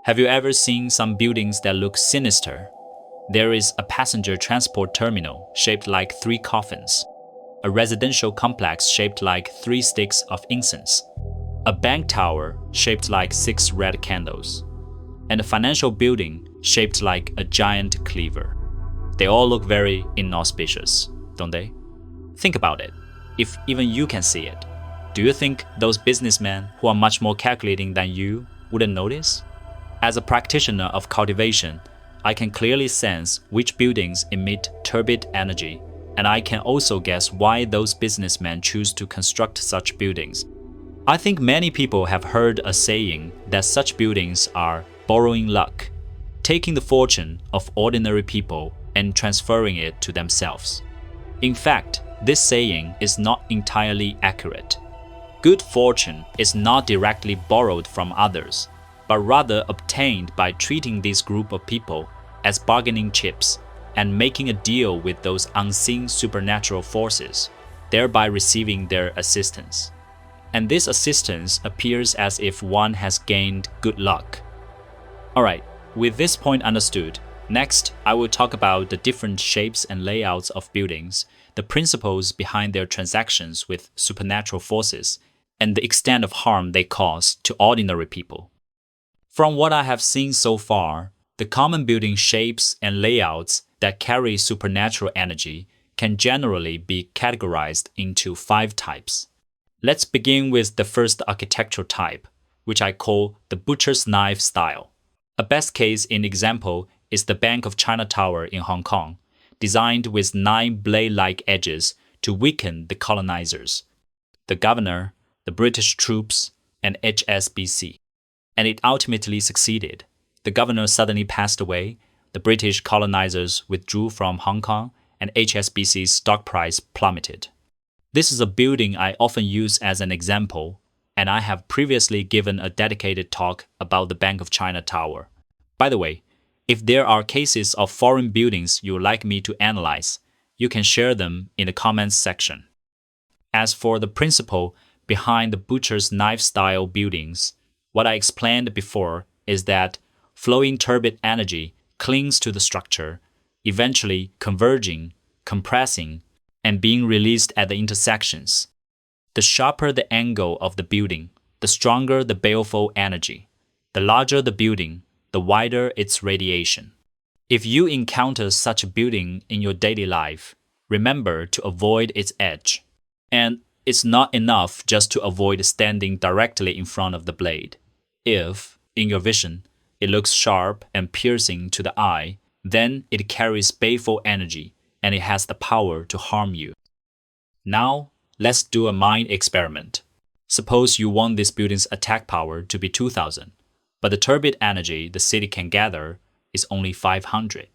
Have you ever seen some buildings that look sinister? There is a passenger transport terminal shaped like 3 coffins, a residential complex shaped like 3 sticks of incense, a bank tower shaped like 6 red candles, and a financial building shaped like a giant cleaver. They all look very inauspicious, don't they? Think about it. If even you can see it, do you think those businessmen who are much more calculating than you wouldn't notice? As a practitioner of cultivation, I can clearly sense which buildings emit turbid energy, and I can also guess why those businessmen choose to construct such buildings. I think many people have heard a saying that such buildings are borrowing luck, taking the fortune of ordinary people and transferring it to themselves. In fact, this saying is not entirely accurate. Good fortune is not directly borrowed from others, but rather obtained by treating this group of people as bargaining chips and making a deal with those unseen supernatural forces, thereby receiving their assistance. And this assistance appears as if one has gained good luck. Alright, with this point understood, next I will talk about the different shapes and layouts of buildings, the principles behind their transactions with supernatural forces, and the extent of harm they cause to ordinary people. From what I have seen so far, the common building shapes and layouts that carry supernatural energy can generally be categorized into 5 types. Let's begin with the first architectural type, which I call the butcher's knife style. A best case in example is the Bank of China Tower in Hong Kong, designed with 9 blade-like edges to weaken the colonizers, the governor, the British troops, and HSBC. And it ultimately succeeded. The governor suddenly passed away, the British colonizers withdrew from Hong Kong, and HSBC's stock price plummeted. This is a building I often use as an example, and I have previously given a dedicated talk about the Bank of China Tower. By the way, if there are cases of foreign buildings you would like me to analyze, you can share them in the comments section. As for the principle behind the butcher's knife style buildings, what I explained before is that flowing turbid energy clings to the structure, eventually converging, compressing, and being released at the intersections. The sharper the angle of the building, the stronger the baleful energy. The larger the building, the wider its radiation. If you encounter such a building in your daily life, remember to avoid its edge. And it's not enough just to avoid standing directly in front of the blade. If, in your vision, it looks sharp and piercing to the eye, then it carries baleful energy and it has the power to harm you. Now, let's do a mind experiment. Suppose you want this building's attack power to be 2,000, but the turbid energy the city can gather is only 500.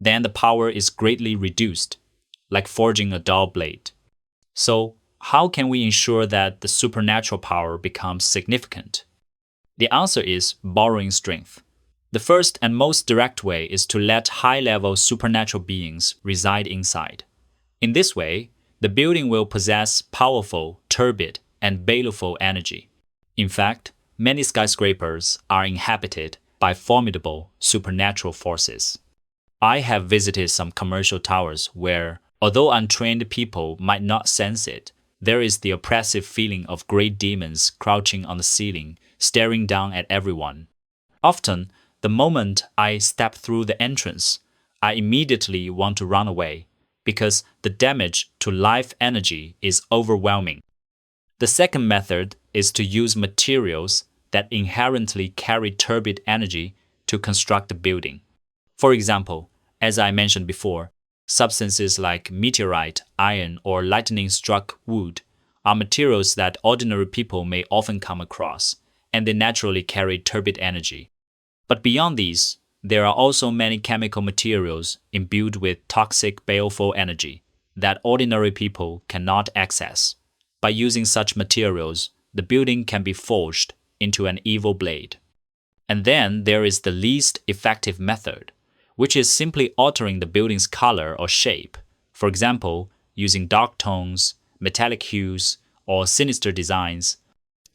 Then the power is greatly reduced, like forging a dull blade. So, how can we ensure that the supernatural power becomes significant? The answer is borrowing strength. The first and most direct way is to let high-level supernatural beings reside inside. In this way, the building will possess powerful, turbid, and baleful energy. In fact, many skyscrapers are inhabited by formidable supernatural forces. I have visited some commercial towers where, although untrained people might not sense it, there is the oppressive feeling of great demons crouching on the ceiling, staring down at everyone. Often, the moment I step through the entrance, I immediately want to run away because the damage to life energy is overwhelming. The second method is to use materials that inherently carry turbid energy to construct the building. For example, as I mentioned before, substances like meteorite, iron, or lightning-struck wood are materials that ordinary people may often come across, and they naturally carry turbid energy. But beyond these, there are also many chemical materials imbued with toxic baleful energy that ordinary people cannot access. By using such materials, the building can be forged into an evil blade. And then there is the least effective method, which is simply altering the building's color or shape, for example, using dark tones, metallic hues, or sinister designs.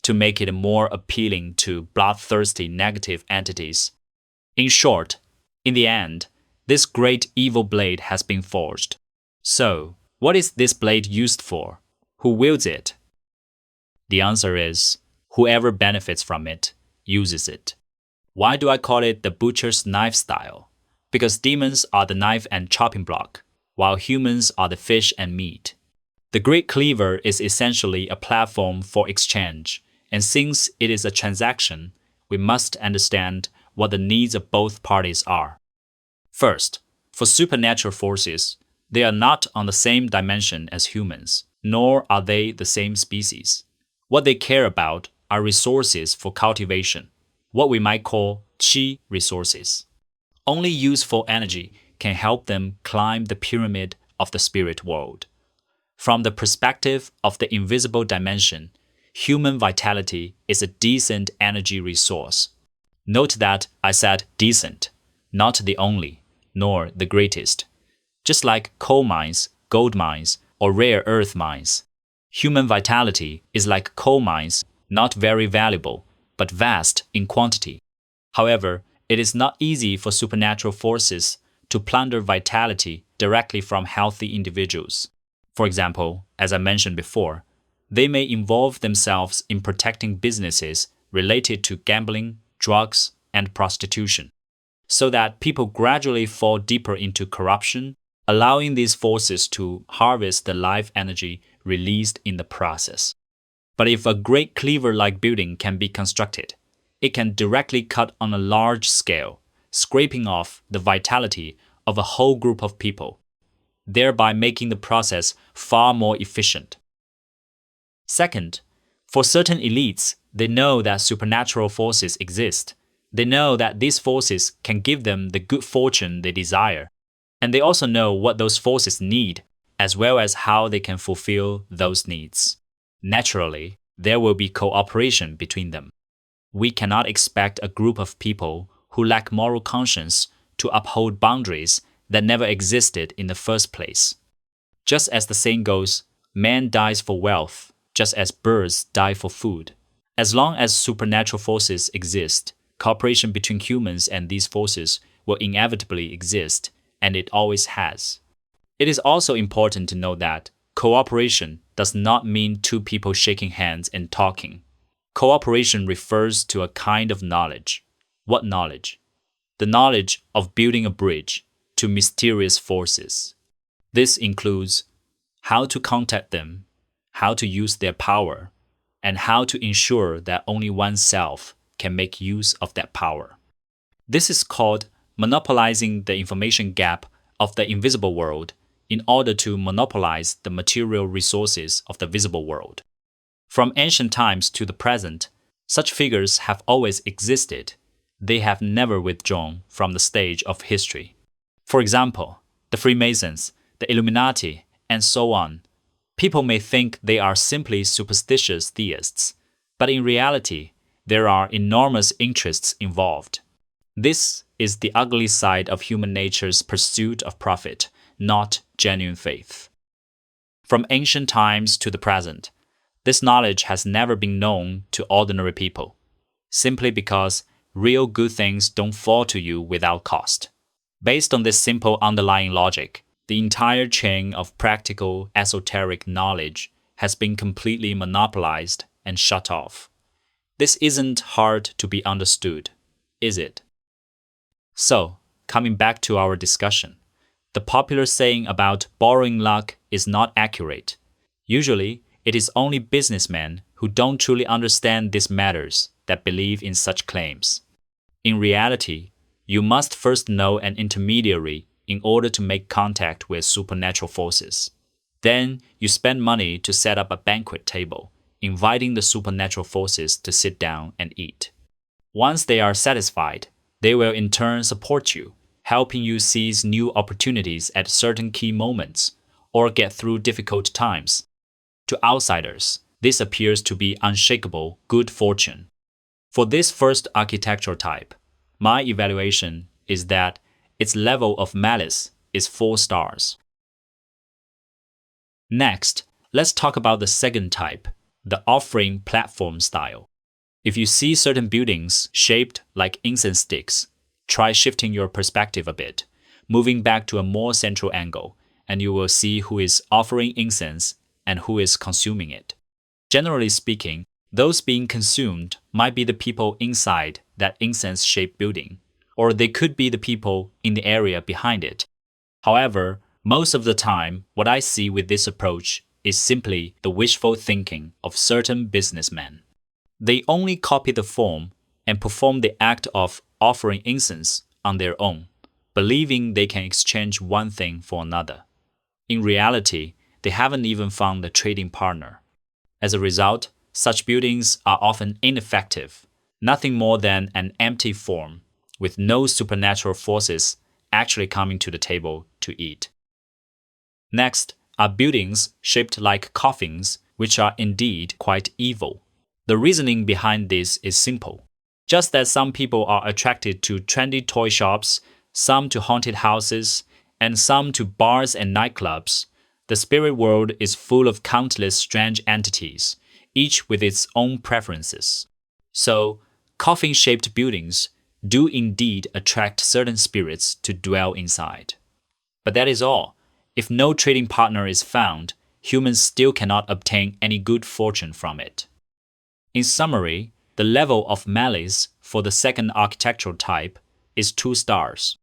to make it more appealing to bloodthirsty negative entities. In short, in the end, this great evil blade has been forged. So, what is this blade used for? Who wields it? The answer is, whoever benefits from it, uses it. Why do I call it the butcher's knife style? Because demons are the knife and chopping block, while humans are the fish and meat. The great cleaver is essentially a platform for exchange, and since it is a transaction, we must understand what the needs of both parties are. First, for supernatural forces, they are not on the same dimension as humans, nor are they the same species. What they care about are resources for cultivation, what we might call qi resources. Only useful energy can help them climb the pyramid of the spirit world. From the perspective of the invisible dimension, human vitality is a decent energy resource. Note that I said decent, not the only, nor the greatest. Just like coal mines, gold mines, or rare earth mines, human vitality is like coal mines, not very valuable, but vast in quantity. However, it is not easy for supernatural forces to plunder vitality directly from healthy individuals. For example, as I mentioned before, they may involve themselves in protecting businesses related to gambling, drugs, and prostitution, so that people gradually fall deeper into corruption, allowing these forces to harvest the life energy released in the process. But if a great cleaver-like building can be constructed, it can directly cut on a large scale, scraping off the vitality of a whole group of people, thereby making the process far more efficient. Second, for certain elites, they know that supernatural forces exist. They know that these forces can give them the good fortune they desire, and they also know what those forces need, as well as how they can fulfill those needs. Naturally, there will be cooperation between them. We cannot expect a group of people who lack moral conscience to uphold boundaries that never existed in the first place. Just as the saying goes, man dies for wealth, just as birds die for food. As long as supernatural forces exist, cooperation between humans and these forces will inevitably exist, and it always has. It is also important to note that cooperation does not mean two people shaking hands and talking. Cooperation refers to a kind of knowledge. What knowledge? The knowledge of building a bridge to mysterious forces. This includes how to contact them, how to use their power, and how to ensure that only oneself can make use of that power. This is called monopolizing the information gap of the invisible world in order to monopolize the material resources of the visible world. From ancient times to the present, such figures have always existed. They have never withdrawn from the stage of history. For example, the Freemasons, the Illuminati, and so on. People may think they are simply superstitious theists, but in reality, there are enormous interests involved. This is the ugly side of human nature's pursuit of profit, not genuine faith. From ancient times to the present, this knowledge has never been known to ordinary people, simply because real good things don't fall to you without cost. Based on this simple underlying logic, the entire chain of practical, esoteric knowledge has been completely monopolized and shut off. This isn't hard to be understood, is it? So, coming back to our discussion, the popular saying about borrowing luck is not accurate. Usually, it is only businessmen who don't truly understand these matters that believe in such claims. In reality, you must first know an intermediary in order to make contact with supernatural forces. Then you spend money to set up a banquet table, inviting the supernatural forces to sit down and eat. Once they are satisfied, they will in turn support you, helping you seize new opportunities at certain key moments or get through difficult times. To outsiders, this appears to be unshakable good fortune. For this first architectural type, my evaluation is that its level of malice is 4 stars. Next, let's talk about the second type, the offering platform style. If you see certain buildings shaped like incense sticks, try shifting your perspective a bit, moving back to a more central angle, and you will see who is offering incense and who is consuming it. Generally speaking, those being consumed might be the people inside that incense-shaped building, or they could be the people in the area behind it. However, most of the time, what I see with this approach is simply the wishful thinking of certain businessmen. They only copy the form and perform the act of offering incense on their own, believing they can exchange one thing for another. In reality, they haven't even found a trading partner. As a result, such buildings are often ineffective, nothing more than an empty form, with no supernatural forces actually coming to the table to eat. Next are buildings shaped like coffins, which are indeed quite evil. The reasoning behind this is simple. Just as some people are attracted to trendy toy shops, some to haunted houses, and some to bars and nightclubs, the spirit world is full of countless strange entities, each with its own preferences. So, coffin-shaped buildings do indeed attract certain spirits to dwell inside. But that is all. If no trading partner is found, humans still cannot obtain any good fortune from it. In summary, the level of malice for the second architectural type is 2 stars.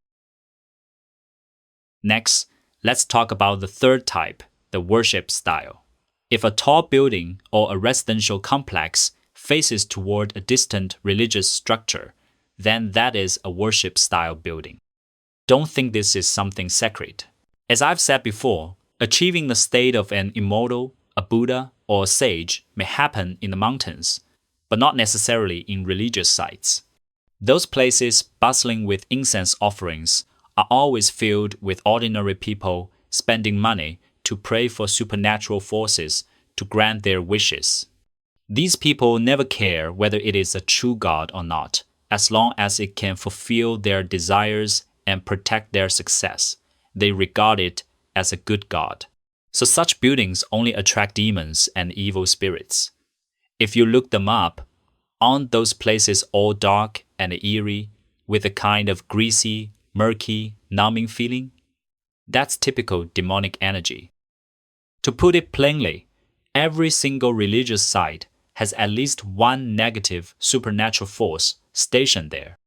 Next, let's talk about the third type, the worship style. If a tall building or a residential complex faces toward a distant religious structure, then that is a worship style building. Don't think this is something sacred. As I've said before, achieving the state of an immortal, a Buddha, or a sage may happen in the mountains, but not necessarily in religious sites. Those places bustling with incense offerings are always filled with ordinary people spending money to pray for supernatural forces to grant their wishes. These people never care whether it is a true God or not, as long as it can fulfill their desires and protect their success. They regard it as a good God. So such buildings only attract demons and evil spirits. If you look them up, aren't those places all dark and eerie, with a kind of greasy, murky, numbing feeling? That's typical demonic energy. To put it plainly, every single religious site has at least one negative supernatural force stationed there.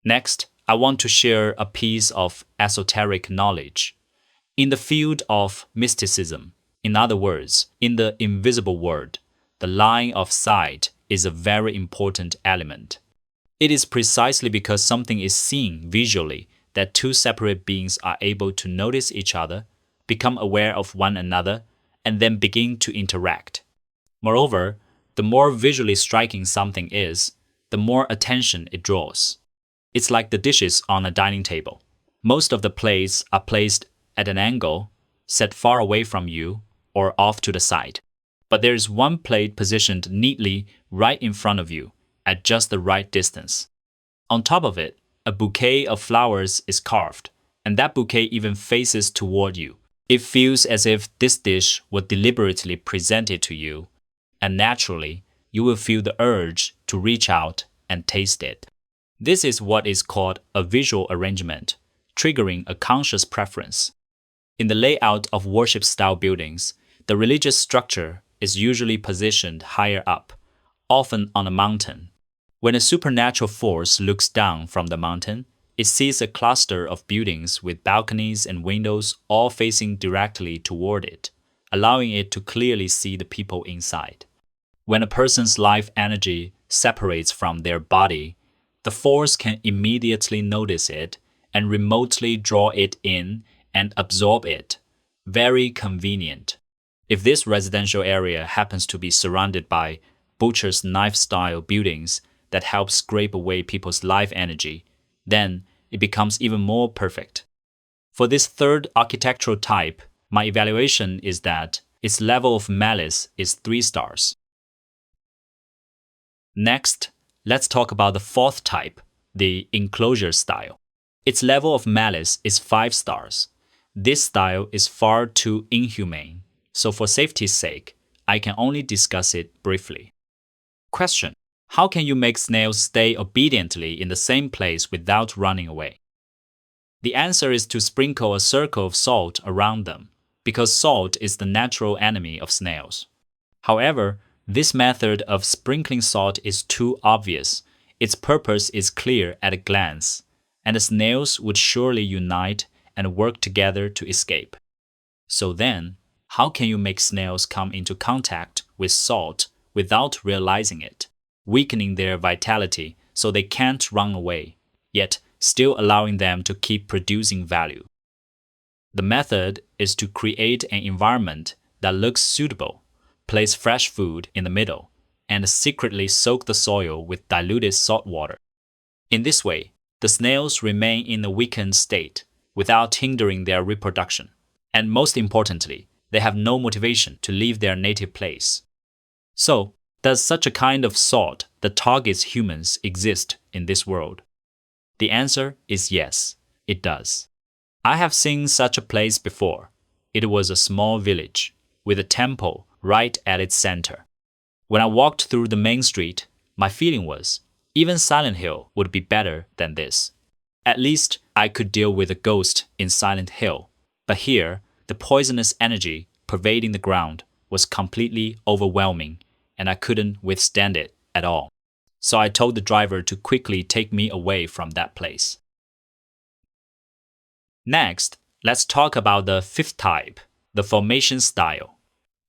Next, I want to share a piece of esoteric knowledge. In the field of mysticism, in other words, in the invisible world, the line of sight is a very important element. It is precisely because something is seen visually that two separate beings are able to notice each other, become aware of one another, and then begin to interact. Moreover, the more visually striking something is, the more attention it draws. It's like the dishes on a dining table. Most of the plates are placed at an angle, set far away from you, or off to the side. But there is one plate positioned neatly right in front of you, at just the right distance. On top of it, a bouquet of flowers is carved, and that bouquet even faces toward you. It feels as if this dish was deliberately presented to you, and naturally, you will feel the urge to reach out and taste it. This is what is called a visual arrangement, triggering a conscious preference. In the layout of worship-style buildings, the religious structure is usually positioned higher up, often on a mountain. When a supernatural force looks down from the mountain, it sees a cluster of buildings with balconies and windows all facing directly toward it, allowing it to clearly see the people inside. When a person's life energy separates from their body, the force can immediately notice it and remotely draw it in and absorb it. Very convenient. If this residential area happens to be surrounded by butcher's knife-style buildings that help scrape away people's life energy, then it becomes even more perfect. For this third architectural type, my evaluation is that its level of malice is 3 stars. Next, let's talk about the fourth type, the enclosure style. Its level of malice is 5 stars. This style is far too inhumane, so for safety's sake, I can only discuss it briefly. Question: how can you make snails stay obediently in the same place without running away? The answer is to sprinkle a circle of salt around them, because salt is the natural enemy of snails. However, this method of sprinkling salt is too obvious. Its purpose is clear at a glance, and the snails would surely unite and work together to escape. So then, how can you make snails come into contact with salt without realizing it, weakening their vitality so they can't run away, yet still allowing them to keep producing value? The method is to create an environment that looks suitable, place fresh food in the middle, and secretly soak the soil with diluted salt water. In this way, the snails remain in a weakened state without hindering their reproduction. And most importantly, they have no motivation to leave their native place. So, does such a kind of salt that targets humans exist in this world? The answer is yes, it does. I have seen such a place before. It was a small village with a temple right at its center. When I walked through the main street, my feeling was, even Silent Hill would be better than this. At least I could deal with a ghost in Silent Hill, but here, the poisonous energy pervading the ground was completely overwhelming, and I couldn't withstand it at all. So I told the driver to quickly take me away from that place. Next, let's talk about the fifth type, the formation style.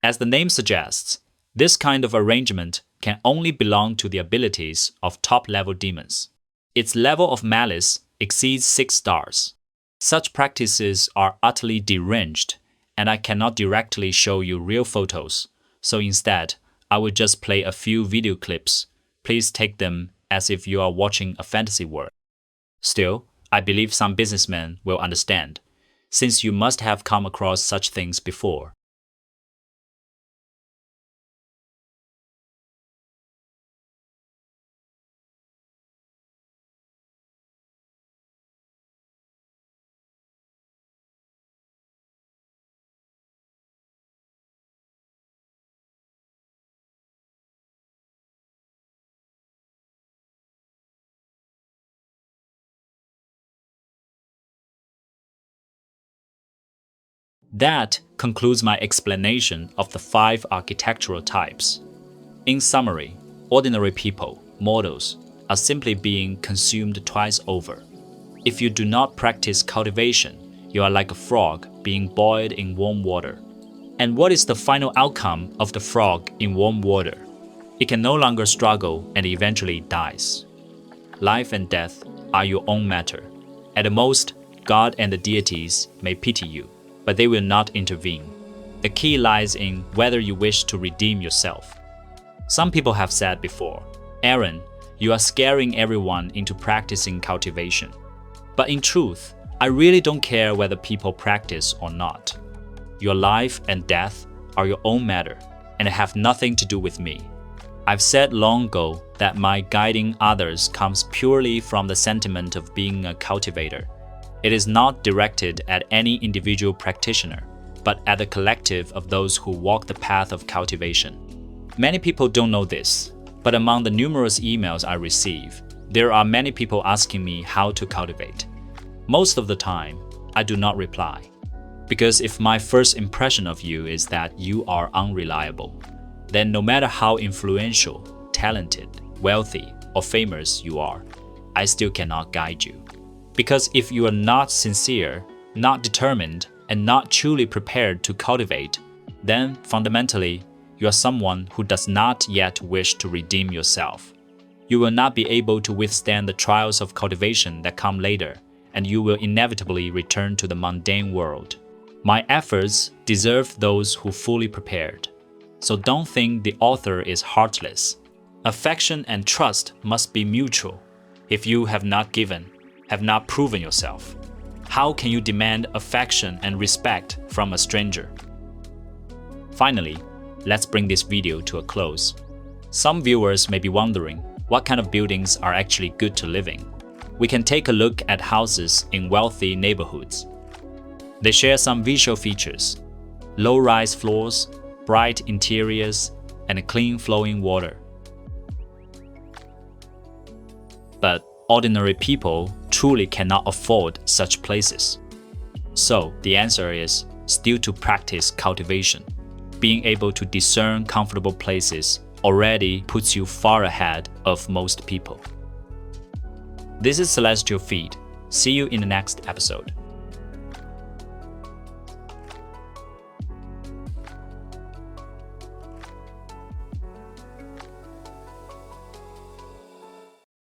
As the name suggests, this kind of arrangement can only belong to the abilities of top-level demons. Its level of malice exceeds 6 stars. Such practices are utterly deranged, and I cannot directly show you real photos, so instead, I will just play a few video clips. Please take them as if you are watching a fantasy world. Still, I believe some businessmen will understand, since you must have come across such things before. That concludes my explanation of the 5 architectural types. In summary, ordinary people, mortals, are simply being consumed twice over. If you do not practice cultivation, you are like a frog being boiled in warm water. And what is the final outcome of the frog in warm water? It can no longer struggle and eventually dies. Life and death are your own matter. At the most, God and the deities may pity you, but they will not intervene. The key lies in whether you wish to redeem yourself. Some people have said before, Aaron, you are scaring everyone into practicing cultivation. But in truth, I really don't care whether people practice or not. Your life and death are your own matter, and have nothing to do with me. I've said long ago that my guiding others comes purely from the sentiment of being a cultivator. It is not directed at any individual practitioner, but at the collective of those who walk the path of cultivation. Many people don't know this, but among the numerous emails I receive, there are many people asking me how to cultivate. Most of the time, I do not reply. Because if my first impression of you is that you are unreliable, then no matter how influential, talented, wealthy, or famous you are, I still cannot guide you. Because if you are not sincere, not determined, and not truly prepared to cultivate, then fundamentally, you are someone who does not yet wish to redeem yourself. You will not be able to withstand the trials of cultivation that come later, and you will inevitably return to the mundane world. My efforts deserve those who fully prepared. So don't think the author is heartless. Affection and trust must be mutual. If you have not given, have not proven yourself, how can you demand affection and respect from a stranger? Finally, let's bring this video to a close. Some viewers may be wondering what kind of buildings are actually good to live in. We can take a look at houses in wealthy neighborhoods. They share some visual features: low-rise floors, bright interiors, and clean flowing water. But ordinary people truly cannot afford such places. So the answer is still to practice cultivation. Being able to discern comfortable places already puts you far ahead of most people. This is Celestial Feed. See you in the next episode.